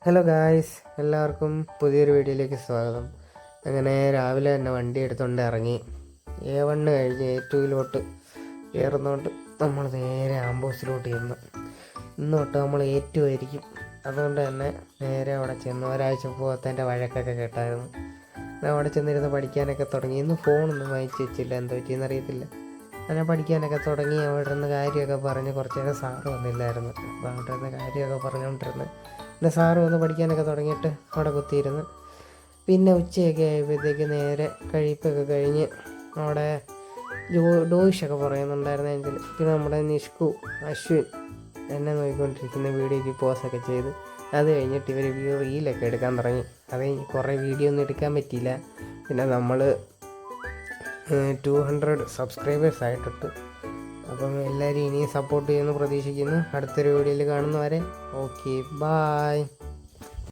Hello guys, എല്ലാവർക്കും പുതിയൊരു വീഡിയോയിലേക്ക് സ്വാഗതം. അങ്ങനെ രാവിലെ തന്നെ വണ്ടി എടുത്തുകൊണ്ട് ഇറങ്ങി. A1 കഴിഞ്ഞ് A2 കയറുന്നതുകൊണ്ട് നമ്മൾ നേരെ ആംബോസിലോട്ട് ചെന്നു. ഇന്ന് തൊട്ട് നമ്മൾ A2 ആയിരിക്കും. അതുകൊണ്ട് തന്നെ നേരെ അവിടെ ചെന്ന് ഒരാഴ്ച പോകാത്തതിൻ്റെ വഴക്കൊക്കെ കേട്ടായിരുന്നു. അവിടെ ചെന്നിരുന്ന് പഠിക്കാനൊക്കെ തുടങ്ങി. ഇന്ന് ഫോണൊന്നും വാങ്ങിച്ച് വെച്ചില്ല, എന്തോ പറ്റിയെന്നറിയത്തില്ല. അങ്ങനെ പഠിക്കാനൊക്കെ തുടങ്ങി. അവിടെ നിന്ന് കാര്യമൊക്കെ പറഞ്ഞ് കുറച്ച് നേരം സാറ് വന്നില്ലായിരുന്നു. അപ്പോൾ അവിടെ നിന്ന് കാര്യമൊക്കെ പറഞ്ഞുകൊണ്ടിരുന്ന് പിന്നെ സാറ് വന്ന് പഠിക്കാനൊക്കെ തുടങ്ങിയിട്ട് അവിടെ കുത്തിയിരുന്നു. പിന്നെ ഉച്ചയൊക്കെ ആയപ്പോഴത്തേക്ക് നേരെ കഴിപ്പൊക്കെ കഴിഞ്ഞ് അവിടെ ഡോയിഷൊക്കെ പറയുന്നുണ്ടായിരുന്നെങ്കിൽ പിന്നെ നമ്മുടെ നിഷ്കു അശ്വിൻ എന്നെ നോക്കിക്കൊണ്ടിരിക്കുന്ന വീഡിയോയ്ക്ക് പോസൊക്കെ ചെയ്ത് അത് കഴിഞ്ഞിട്ട് ഇവർ റീലൊക്കെ എടുക്കാൻ തുടങ്ങി. അത് കഴിഞ്ഞ് കുറേ വീഡിയോ ഒന്നും എടുക്കാൻ പറ്റിയില്ല. പിന്നെ നമ്മൾ 200 സബ്സ്ക്രൈബേഴ്സ് ആയിട്ടിട്ട്. അപ്പം എല്ലാവരും ഇനിയും സപ്പോർട്ട് ചെയ്യുമെന്ന് പ്രതീക്ഷിക്കുന്നു. അടുത്തൊരു വീഡിയോയിൽ കാണുന്നവരെ ഓക്കെ, ബായ്.